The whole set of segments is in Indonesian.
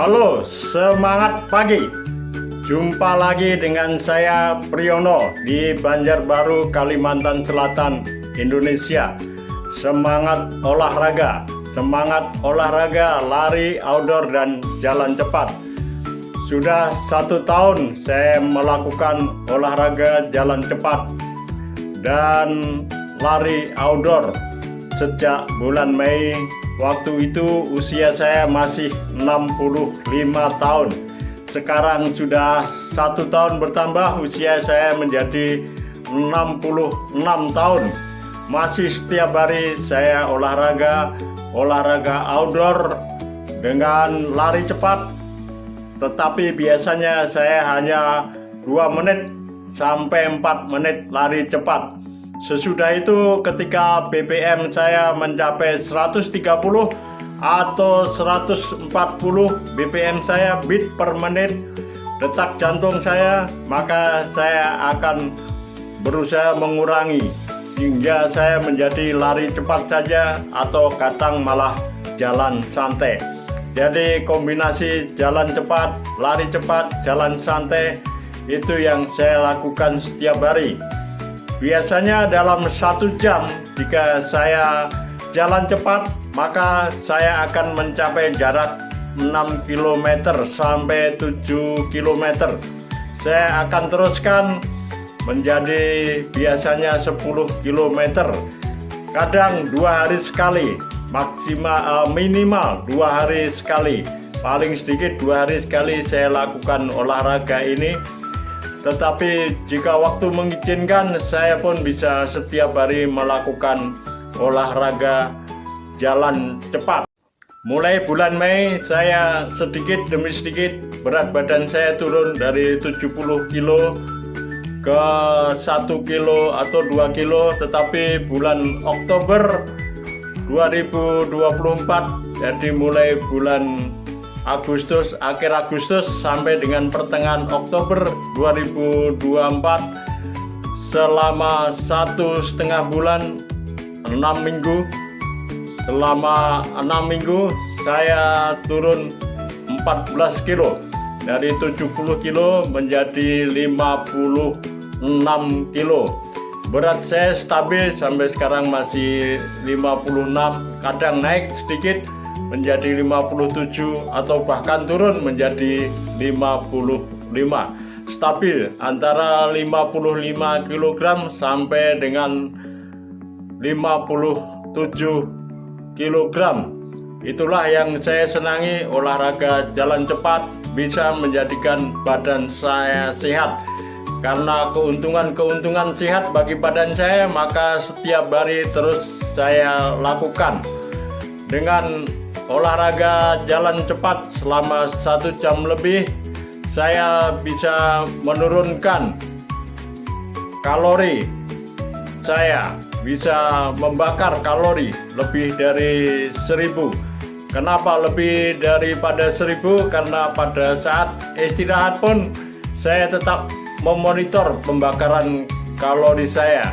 Halo, semangat pagi. Jumpa lagi dengan saya Priyono di Banjarbaru, Kalimantan Selatan, Indonesia. Semangat olahraga, lari, outdoor, dan jalan cepat. Sudah 1 tahun saya melakukan olahraga jalan cepat dan lari outdoor sejak bulan Mei. Waktu itu usia saya masih 65 tahun. Sekarang sudah 1 tahun bertambah, usia saya menjadi 66 tahun. Masih setiap hari saya olahraga outdoor dengan lari cepat. Tetapi biasanya saya hanya 2 menit sampai 4 menit lari cepat. Sesudah itu ketika BPM saya mencapai 130 atau 140 BPM saya, beat per menit, detak jantung saya, maka saya akan berusaha mengurangi hingga saya menjadi lari cepat saja atau kadang malah jalan santai. Jadi kombinasi jalan cepat, lari cepat, jalan santai itu yang saya lakukan setiap hari. Biasanya dalam 1 jam jika saya jalan cepat, maka saya akan mencapai jarak 6 km sampai 7 km. Saya akan teruskan menjadi biasanya 10 km. Kadang 2 hari sekali, minimal 2 hari sekali. Paling sedikit 2 hari sekali saya lakukan olahraga ini. Tetapi jika waktu mengizinkan, saya pun bisa setiap hari melakukan olahraga jalan cepat. Mulai bulan Mei, saya sedikit demi sedikit berat badan saya turun dari 70 kilo ke 1 kilo atau 2 kilo. Tetapi bulan Oktober 2024, jadi mulai bulan Agustus, akhir Agustus sampai dengan pertengahan Oktober 2024, selama 1,5 bulan, 6 minggu. Selama 6 minggu saya turun 14 kilo, dari 70 kilo menjadi 56 kilo. Berat saya stabil sampai sekarang masih 56, kadang naik sedikit menjadi 57 atau bahkan turun menjadi 55. Stabil antara 55 kg sampai dengan 57 kg. Itulah yang saya senangi, olahraga jalan cepat bisa menjadikan badan saya sehat. Karena keuntungan sehat bagi badan saya, maka setiap hari terus saya lakukan. Dengan olahraga jalan cepat selama 1 jam lebih, saya bisa menurunkan kalori. Saya bisa membakar kalori lebih dari 1000. Kenapa lebih daripada 1000? Karena pada saat istirahat pun saya tetap memonitor pembakaran kalori saya.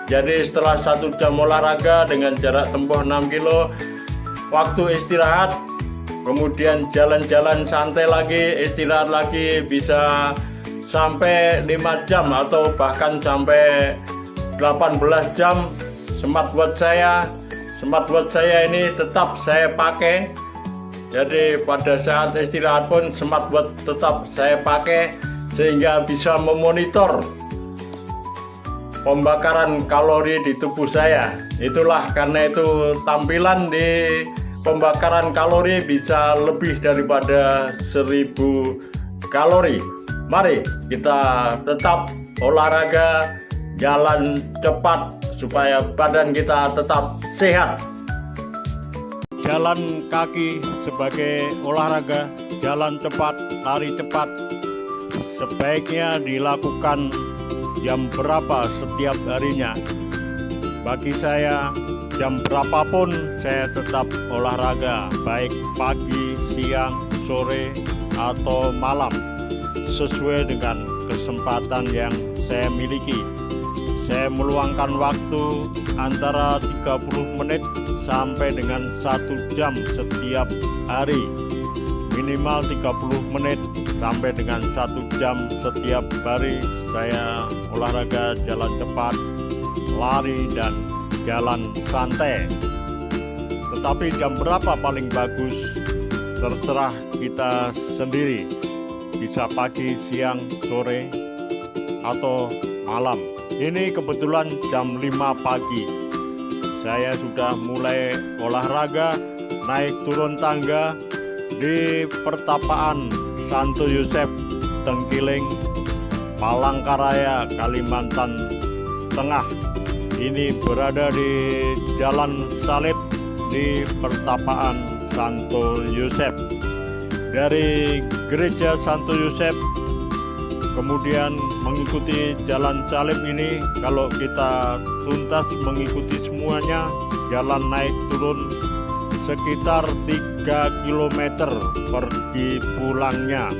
Jadi setelah 1 jam olahraga dengan jarak tempuh 6 kilo, waktu istirahat, kemudian jalan-jalan santai lagi, istirahat lagi, bisa sampai 5 jam atau bahkan sampai 18 jam. Smartwatch saya ini tetap saya pakai. Jadi pada saat istirahat pun smartwatch tetap saya pakai, sehingga bisa memonitor pembakaran kalori di tubuh saya. Itulah karena itu tampilan di pembakaran kalori bisa lebih daripada 1000 kalori. Mari kita tetap olahraga jalan cepat supaya badan kita tetap sehat. Jalan kaki sebagai olahraga, jalan cepat, lari cepat sebaiknya dilakukan jam berapa setiap harinya. Bagi saya, jam berapapun saya tetap olahraga, baik pagi, siang, sore, atau malam, sesuai dengan kesempatan yang saya miliki. Saya meluangkan waktu antara 30 menit sampai dengan 1 jam setiap hari. minimal 30 menit sampai dengan 1 jam setiap hari saya olahraga jalan cepat, lari, dan jalan santai. Tetapi jam berapa paling bagus terserah kita sendiri, bisa pagi, siang, sore, atau malam. Ini kebetulan jam 5 pagi saya sudah mulai olahraga, naik turun tangga di pertapaan Santo Yosep, Tengkiling, Palangkaraya, Kalimantan Tengah. Ini berada di Jalan Salib di pertapaan Santo Yosep. Dari gereja Santo Yosep kemudian mengikuti Jalan Salib ini, kalau kita tuntas mengikuti semuanya, jalan naik turun sekitar 3 km pergi pulangnya.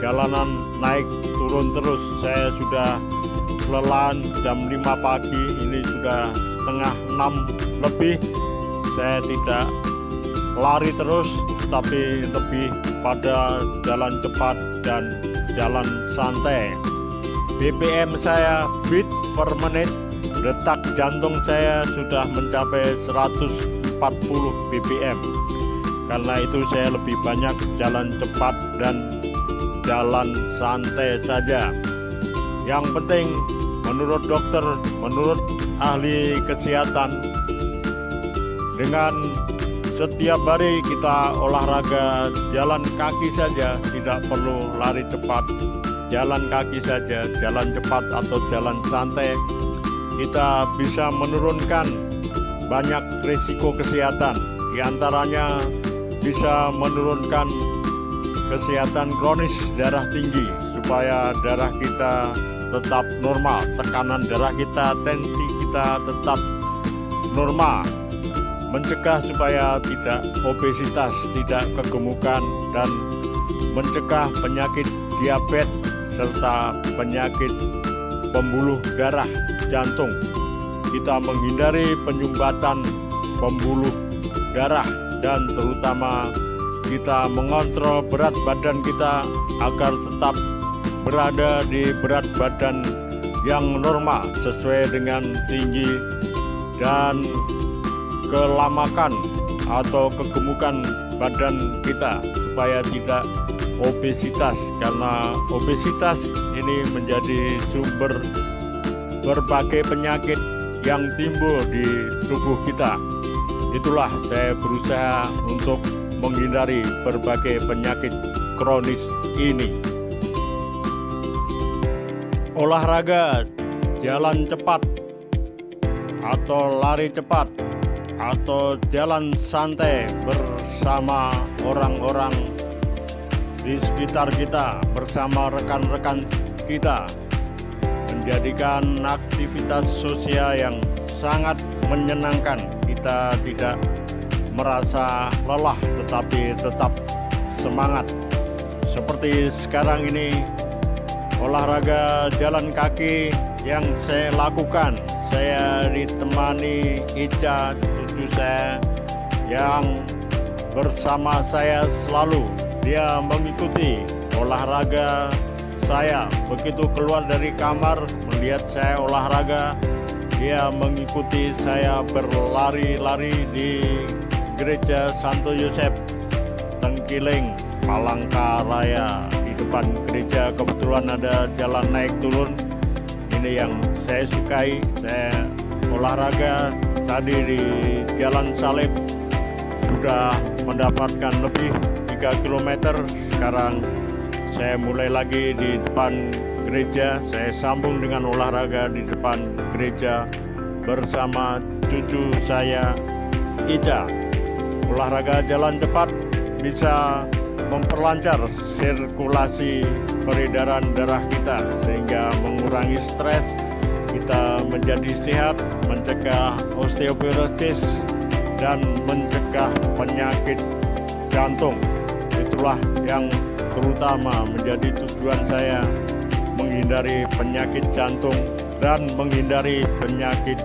Jalanan naik turun terus. Saya sudah kelelahan jam 5 pagi, ini sudah setengah 6 lebih. Saya tidak lari terus, tapi lebih pada jalan cepat dan jalan santai. BPM saya, beat per menit, detak jantung saya sudah mencapai 140 BPM. Karena itu saya lebih banyak jalan cepat dan jalan santai saja. Yang penting menurut dokter, menurut ahli kesehatan, dengan setiap hari kita olahraga jalan kaki saja, tidak perlu lari cepat, jalan kaki saja, jalan cepat atau jalan santai, kita bisa menurunkan banyak risiko kesehatan. Di antaranya bisa menurunkan kesehatan kronis, darah tinggi, supaya darah kita tetap normal, tekanan darah kita, tensi kita tetap normal. Mencegah supaya tidak obesitas, tidak kegemukan, dan mencegah penyakit diabetes serta penyakit pembuluh darah jantung. Kita menghindari penyumbatan pembuluh darah, dan terutama kita mengontrol berat badan kita agar tetap berada di berat badan yang normal sesuai dengan tinggi dan kelamakan atau kegemukan badan kita, supaya tidak obesitas, karena obesitas ini menjadi sumber berbagai penyakit yang timbul di tubuh kita. Itulah saya berusaha untuk menghindari berbagai penyakit kronis ini. Olahraga jalan cepat atau lari cepat atau jalan santai bersama orang-orang di sekitar kita, bersama rekan-rekan kita, menjadikan aktivitas sosial yang sangat menyenangkan. Kita tidak merasa lelah, tetapi tetap semangat. Seperti sekarang ini, olahraga jalan kaki yang saya lakukan, saya ditemani Ica, cucu saya, yang bersama saya selalu. Dia mengikuti olahraga saya. Begitu keluar dari kamar, melihat saya olahraga, dia mengikuti saya berlari-lari di gereja Santo Yosep, Tengkiling, Palangkaraya. Di depan gereja kebetulan ada jalan naik turun. Ini yang saya sukai. Saya olahraga tadi di Jalan Salib sudah mendapatkan lebih 3 km. Sekarang saya mulai lagi di depan gereja. Saya sambung dengan olahraga di depan gereja bersama cucu saya Ica. Olahraga jalan cepat bisa memperlancar sirkulasi peredaran darah kita, sehingga mengurangi stres, kita menjadi sehat, mencegah osteoporosis, dan mencegah penyakit jantung. Itulah yang terutama menjadi tujuan saya, menghindari penyakit jantung dan menghindari penyakit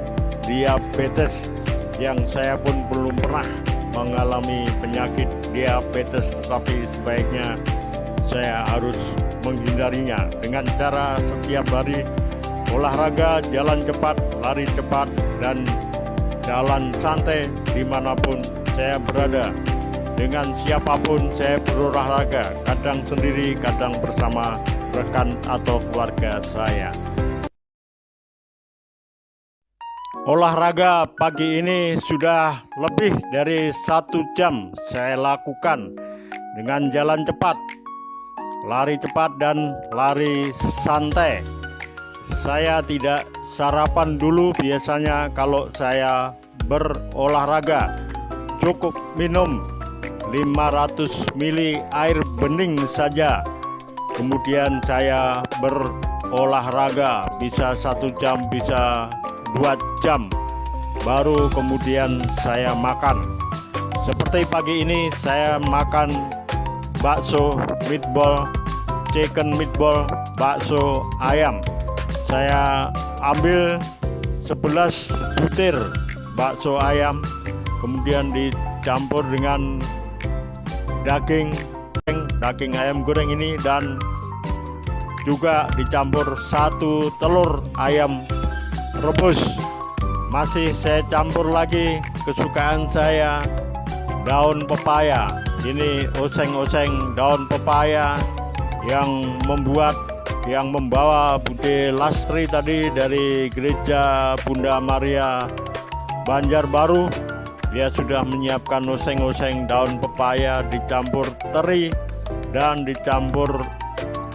diabetes yang saya pun belum pernah mengalami penyakit diabetes, tetapi sebaiknya saya harus menghindarinya dengan cara setiap hari olahraga, jalan cepat, lari cepat, dan jalan santai dimanapun saya berada. Dengan siapapun saya berolahraga, kadang sendiri, kadang bersama rekan atau keluarga saya. Olahraga pagi ini sudah lebih dari 1 jam saya lakukan dengan jalan cepat, lari cepat, dan lari santai. Saya tidak sarapan dulu biasanya kalau saya berolahraga. Cukup minum 500 ml air bening saja. Kemudian saya berolahraga bisa 1 jam, bisa 2 jam. Baru kemudian saya makan. Seperti pagi ini saya makan bakso meatball, chicken meatball, bakso ayam. Saya ambil 11 butir bakso ayam, kemudian dicampur dengan daging ayam goreng ini, dan juga dicampur 1 telur ayam rebus. Masih saya campur lagi kesukaan saya, daun pepaya. Ini oseng-oseng daun pepaya yang membawa Bude Lastri tadi dari Gereja Bunda Maria Banjarbaru. Dia sudah menyiapkan oseng-oseng daun pepaya dicampur teri dan dicampur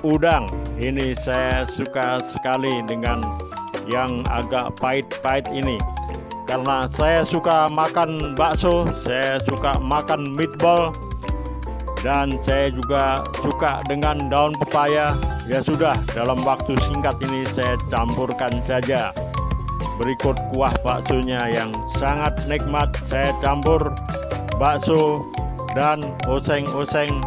udang. Ini saya suka sekali dengan yang agak pahit-pahit ini, karena saya suka makan bakso, saya suka makan meatball, dan saya juga suka dengan daun pepaya. Ya sudah, dalam waktu singkat ini saya campurkan saja. Berikut kuah baksonya yang sangat nikmat. Saya campur bakso dan oseng-oseng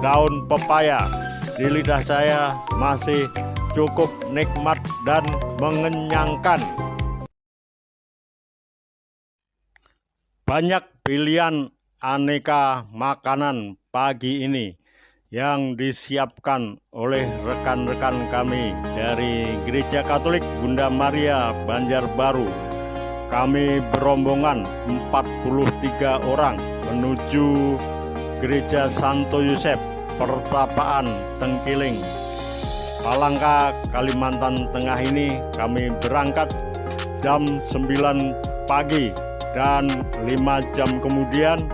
daun pepaya. Di lidah saya masih cukup nikmat dan mengenyangkan. Banyak pilihan aneka makanan pagi ini yang disiapkan oleh rekan-rekan kami dari Gereja Katolik Bunda Maria Banjarbaru. Kami berombongan 43 orang menuju Gereja Santo Yosef Pertapaan Tengkiling, Palangka, Kalimantan Tengah ini. Kami berangkat jam 9 pagi dan 5 jam kemudian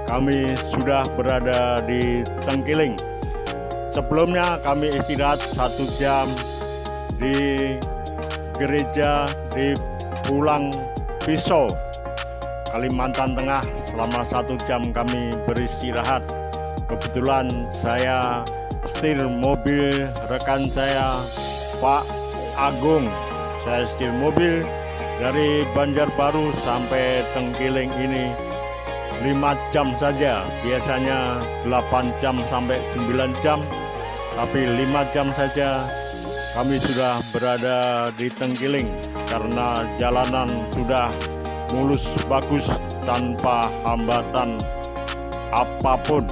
kami sudah berada di Tengkiling. Sebelumnya kami istirahat 1 jam di gereja di Pulang Pisau, Kalimantan Tengah. Selama 1 jam kami beristirahat. Kebetulan saya setir mobil rekan saya, Pak Agung. Saya setir mobil dari Banjarbaru sampai Tengkiling ini 5 jam saja. Biasanya 8 jam sampai 9 jam, tapi 5 jam saja kami sudah berada di Tengkiling karena jalanan sudah mulus bagus tanpa hambatan apapun.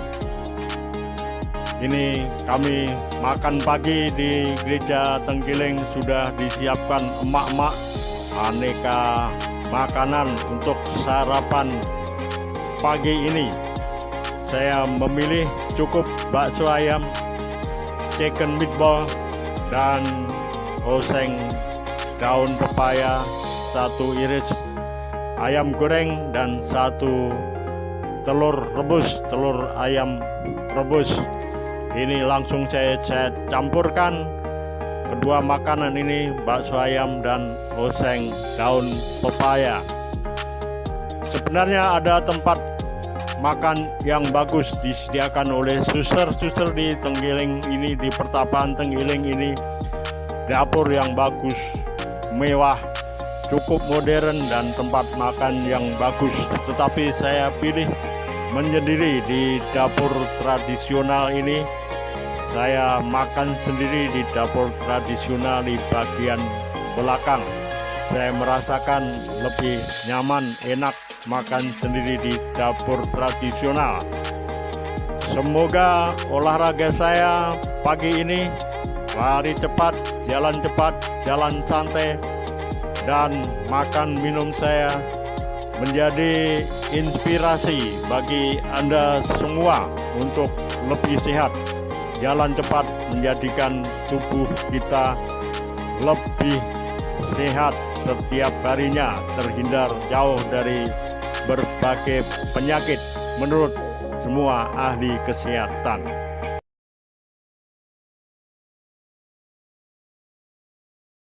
Ini kami makan pagi di Gereja Tengkiling. Sudah disiapkan emak-emak aneka makanan untuk sarapan pagi ini. Saya memilih cukup bakso ayam, chicken meatball, dan oseng daun pepaya, 1 iris ayam goreng, dan 1 telur rebus, telur ayam rebus. Ini langsung saya campurkan kedua makanan ini, bakso ayam dan oseng daun pepaya. Sebenarnya ada tempat makan yang bagus disediakan oleh suster-suster di Tengkiling ini, di Pertapaan Tengkiling ini. Dapur yang bagus, mewah, cukup modern, dan tempat makan yang bagus. Tetapi saya pilih menyendiri di dapur tradisional ini. Saya makan sendiri di dapur tradisional di bagian belakang. Saya merasakan lebih nyaman, enak, makan sendiri di dapur tradisional. Semoga olahraga saya pagi ini, lari cepat, jalan santai, dan makan minum saya menjadi inspirasi bagi Anda semua untuk lebih sehat. Jalan cepat menjadikan tubuh kita lebih sehat setiap harinya, terhindar jauh dari berbagai penyakit menurut semua ahli kesehatan.